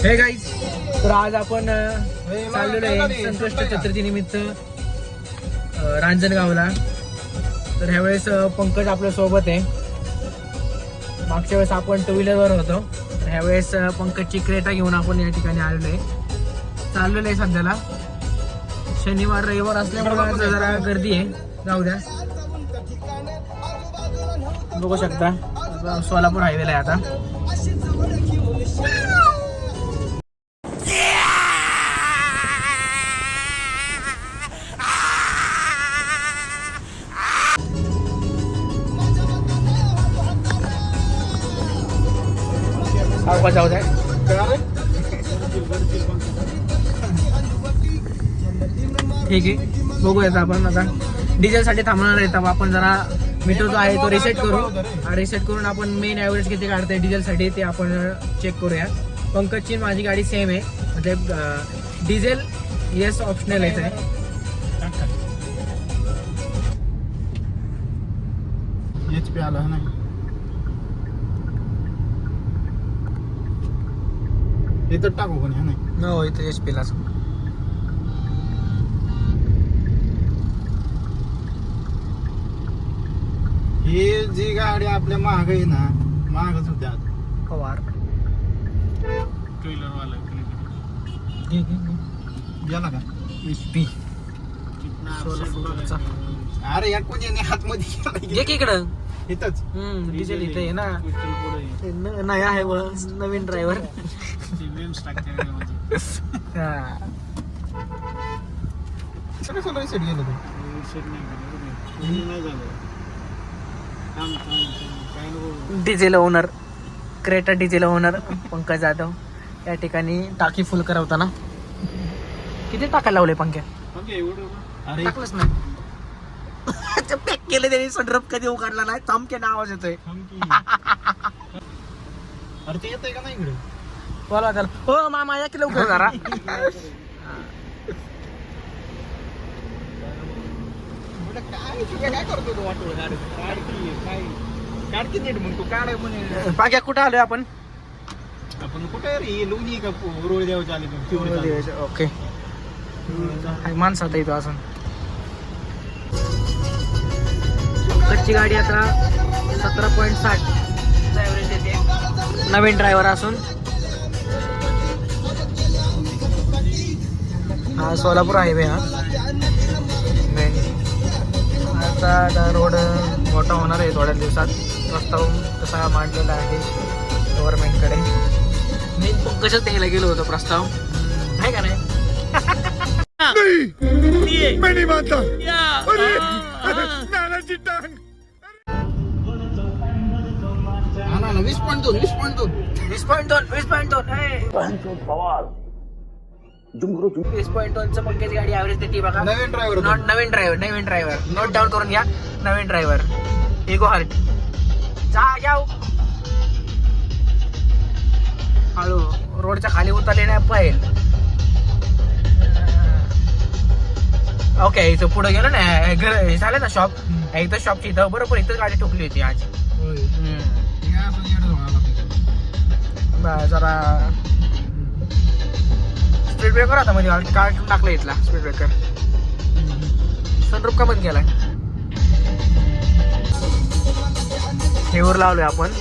हे गाईज, तर आज आपण चाललेलो आहे संकष्ट चतुर्थी निमित्त रांजणगावला. तर ह्यावेळेस पंकज आपल्या सोबत आहे. मागच्या वेळेस आपण टू व्हीलरवर होतो, तर ह्यावेळेस पंकजची क्रेटा घेऊन आपण या ठिकाणी आलेलो आहे. चाललेलो आहे सध्याला. शनिवार रविवार असल्यामुळे आज जरा गर्दी आहे. जाऊ द्या, बघू शकता सोलापूर हायवेला आहे आता. जाऊ द्या, ठीक आहे. बघूयात आपण आता डिझेल साठी थांबणार आहे. तर आपण जरा मीटर जो आहे तो रिसेट करू. रिसेट करून आपण मेन ॲव्हरेज किती काढतंय डिझेल साठी ते आपण चेक करूया. पंकजची माझी गाडी सेम आहे, म्हणजे डिझेल येस ऑप्शनल आहे. HP आला नाही, इथं टाकू कोणी हा नाही. हो, इथं HP लाच. ही जी गाडी आपल्या महाग आहे ना, महागच होत्या पवार ट्रेलर वाला गेला का HP. अरे या कोणी हातमध्ये घे की इकडं. इथंच डिझेल इथं आहे ना. नाही आहे नवीन ड्रायव्हर. सगळं सेट गेलं diesel owner, Creta diesel owner Pankaj Jadhav या ठिकाणी टाकी फुल करवताना. किती टाकायला लावले पंख्या? अरे टाकलंच नाही. पॅक केलं त्यांनी. सनरफ कधी उघडला नाही. थांबक्याने आवाज येतोय. अरे ते येतंय का नाही इकडे? बोला त्याला, हो मामा या की लवकर जरा. काय करतो तू वाटोळ गाडी? काढ की नीट मग तू काढ म्हणे. पाग्या कुठं आलोय आपण? आपण कुठे रे लोणी का रोड द्यावं आले? ओके, माणसात येतो असून. कच्ची गाडी आता 17.60 ॲव्हरेज देते. नवीन ड्रायव्हर असून. हा सोलापूर हायवे. हा मेन. आता रोड मोठा होणार आहे थोड्या दिवसात. प्रस्ताव तसा मांडलेला आहे गव्हर्नमेंटकडे. मी पंकजच द्यायला गेलो होतो प्रस्ताव, आहे का नाही? ना 20.2 20.2 पंकज गाडी ॲव्हरेज देते बघा. नवीन ड्रायव्हर नवीन ड्रायव्हर नोट डाऊन करून घ्या. नवीन ड्रायव्हर इगो हार्ट. जाऊ हळू, रोडच्या खाली उतरले नाही पाहिजे. ओके, इथं पुढे गेलो ना, घर झालं ना शॉप. इथं शॉपची इथं बरोबर इथं गाडी ठोकली होती आज. जरा स्पीड ब्रेकर आता मध्ये काढून टाकलं इथला स्पीड ब्रेकर. सनरूफ का बंद केलाय? हेवर लावलोय आपण.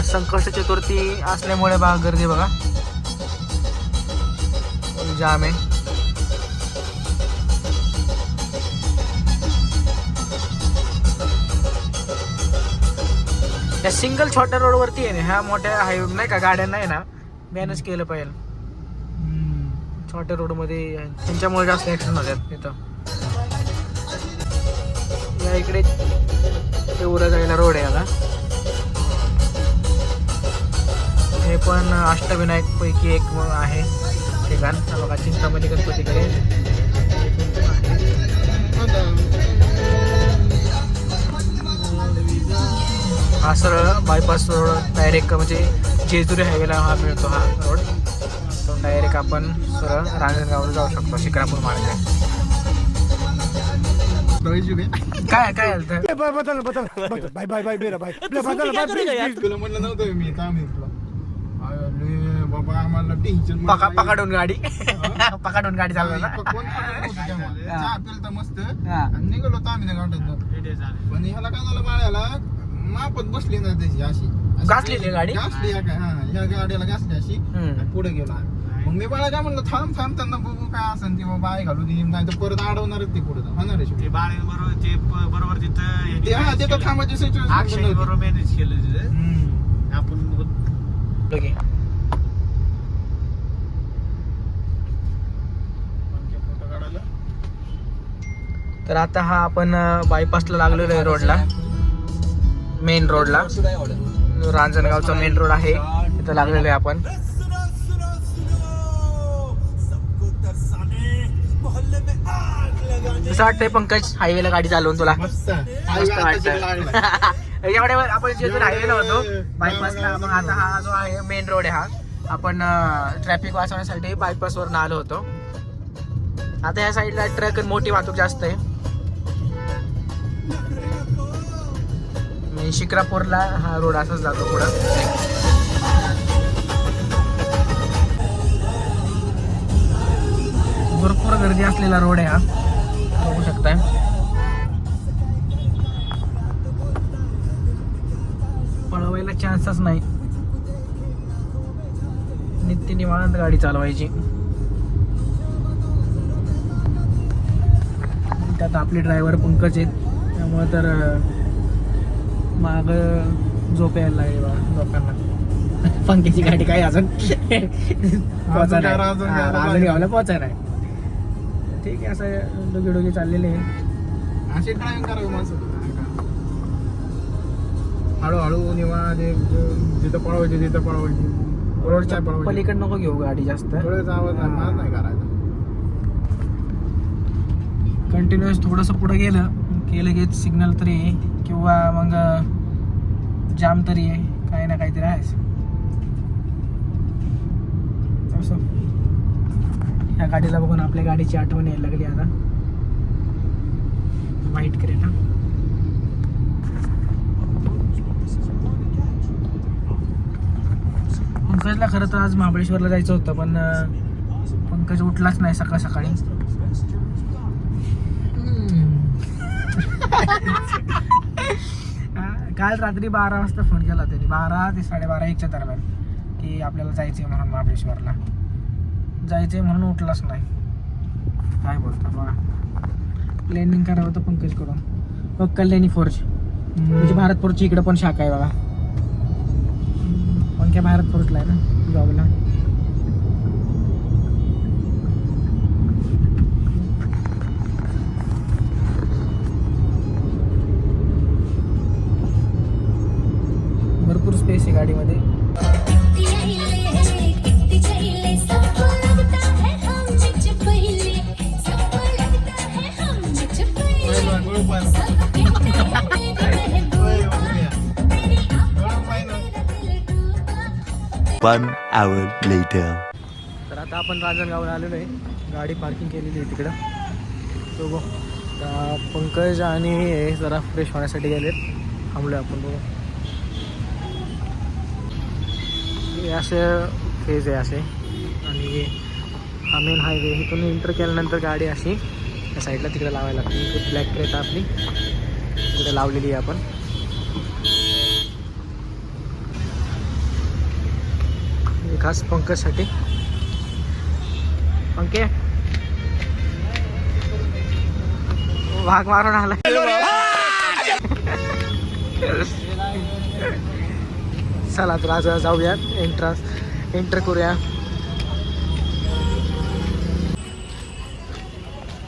संकष्ट चतुर्थी असल्यामुळे बघा गर्दी बघा, जाम आहे. या सिंगल छोट्या रोडवरती आहे ना, ह्या मोठ्या हायवे नाही का गाड्या नाही ना, मॅनेज केलं पाहिजे. छोट्या रोडमध्ये त्यांच्यामुळे जास्त ॲक्सिडेंट होतात इथं. या इकडे तेवढं जायला रोड आहे आता. हे पण अष्टविनायक पैकी एक आहे ठिकाण. बघा चिंतामणी गणपतीकडे हा सरळ बायपास रोड डायरेक्ट, म्हणजे जेजुरी हायवेला हा मिळतो हा रोड. तो डायरेक्ट आपण सरळ रांजणगावला जाऊ शकतो शिक्रापूर मार्गे. काय काय तुला म्हणलं नव्हतं मी. बाबा आम्हाला टेन्शन पकडून गाडी पकडून गाडी चालवला चहा पिलता मस्त हा. आणि निघालो होतो आम्ही त्या घाटात पण ह्याला काय झालं बाळ्याला मापत बसली ना त्याची अशी घासलेली गाडी? घासली ह्या काय हा ह्या गाडीला घासली अशी आणि पुढे गेला मग मी बाळा काय म्हणलं थांब त्यांना बघू काय असेल ते बाबा आई घालू दे नाही तर परत अडवणारच ते पुढे होणार ते बरोबर तिथं तिथं थांबायची सिच्युएशन बरोबर मॅनेज केलं तिथं आपण ओके. तर आता हा आपण बायपासला लागलेलो आहे रोडला, मेन रोडला. रांजणगावचा मेन रोड आहे तिथं लागलेलो आहे आपण. कसं वाटतंय पंकज हायवेला गाडी चालवून तुला? मस्त मस्त वाटतं. एवढ्या आपण जेथून हायवेला होतो बायपासला, मग आता हा जो आहे मेन रोड आहे हा आपण ट्रॅफिक वाचवण्यासाठी बायपासवरून आलो होतो. आता या साईडला ट्रक मोठी वाहतूक जास्त आहे. शिक्रापूरला हा रोड असाच जातो पुढं. भरपूर गर्दी असलेला रोड आहे हा, बघू शकताय. पळवायला चान्सच नाही, नित्य निवांत गाडी चालवायची. त्यात आपले ड्रायव्हर पंकज आहेत, त्यामुळे तर माग झोप यायला लागली बा लोकांना. पंकजची गाडी काय अजून पोचायला अजून घ्यायला पोचायला नाही. ठीक आहे, असं डोगी चाललेले आहे. असे ड्रायव्हिंग करावं माणसं हळूहळू निवा जिथं पळवायचे तिथं पळवायचे. रोडच्या पलीकडे नको घेऊ गाडी जास्त. थोडंच आवाज नाही करायचा. कंटिन्युअस थोडंसं पुढं गेलं की सिग्नल तरी आहे किंवा मग जाम तरी आहे, काही ना काहीतरी आहेच. असं ह्या गाडीला बघून आपल्या गाडीची आठवण यायला लागली आता. White Creta. पंकजला खरं तर आज महाबळेश्वरला जायचं होतं, पण पंकज उठलाच नाही सकाळ सकाळी. काल रात्री 12 वाजता फोन केला त्यांनी, 12 ते 12:30 दरम्यान, की आपल्याला जायचंय म्हणून महाबळेश्वरला. जायचंय म्हणून उठलाच नाही. काय बोलतो बघा. प्लॅनिंग करावं होतं पंकज करून. बघ कल्याणी फोर्ज म्हणजे भारत फोर्जची इकडे पण शाखा आहे बघा. पण काय भारत फोर्जला आहे ना जॉबला. भरपूर स्पेस आहे गाडीमध्ये. One hour later. तर आता आपण रांजणगावला आलेलो आहे. गाडी पार्किंग केलेली आहे तिकडं. तो बघ पंकज आणि हे जरा फ्रेश होण्यासाठी गेलेत. थांबलो आपण बघू. हे असे फेज आहे असे, आणि हा मेन हायवे इथून एंटर केल्यानंतर गाडी अशी त्या साईडला तिकडे लावायला लागते. इथे ब्लॅक क्रेटा आपली तिकडे लावलेली आहे आपण. खास पंकजसाठी. पंके वाघ मारून आला. चला तर आज जाऊया, एंटर करूया.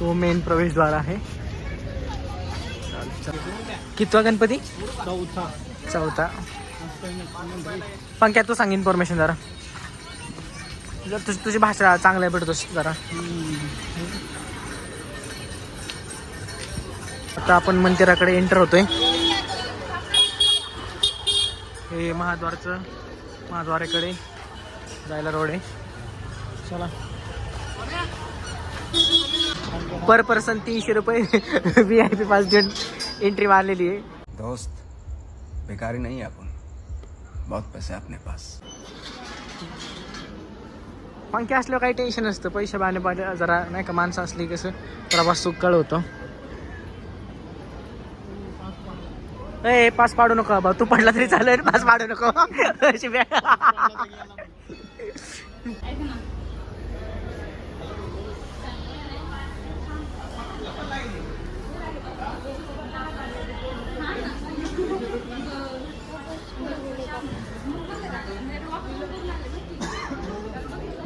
तो मेन प्रवेशद्वार आहे. कितवा गणपती? चौथा. पंक्या तू सांग इन्फॉर्मेशन जरा. तुझी भाषा चांगल्या भेटतोस जरा. आता आपण मंदिराकडे एंटर होतोय. हे महाद्वारेकडे जायला रोड आहे. चला. पर पर्सन 300 रुपये VIP पास देऊन एंट्री मारलेली आहे. दोस्त बेकारी नहीं है अपन, बहुत पैसे अपने पास. पंखे असल्यावर काही टेन्शन नसतं. पैसे पाहिजे जरा नाही का, माणसं असली कसं प्रवास सुकळ होतो. ए पास पाडू नको बा, तू पडला तरी चालेल, पास पाडू नको.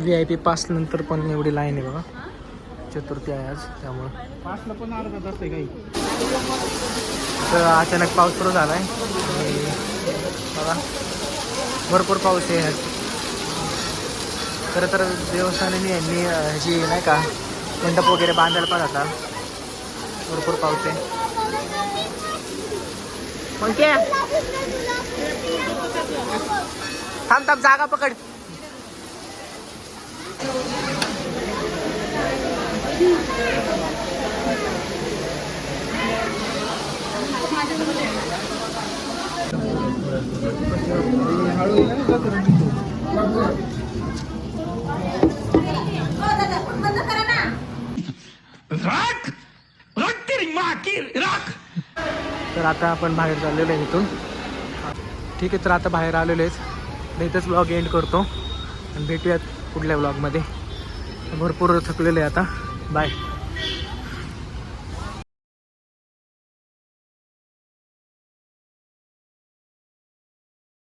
VIP पास नंतर पण एवढी लाईन आहे बघा. चतुर्थी आहे आज त्यामुळं. पाचला पण अर्धा तास आहे काही. तर अचानक पाऊस सुरू झाला आहे. बघा भरपूर पाऊस आहे. खरं तर देवस्थानाने यांनी ह्याची नाही का मंडप वगैरे बांधायला पण आता भरपूर पाऊस आहे. मग काय थांब थांब, जागा पकड. तर आता आपण बाहेर चाललेलो आहे इथून. ठीक आहे, तर आता बाहेर आलेलो आहेच. इथंच ब्लॉग एंड करतो आणि भेटूयात पुढल्या ब्लॉगमध्ये. भरपूर थकलेलो आहे आता. बाय.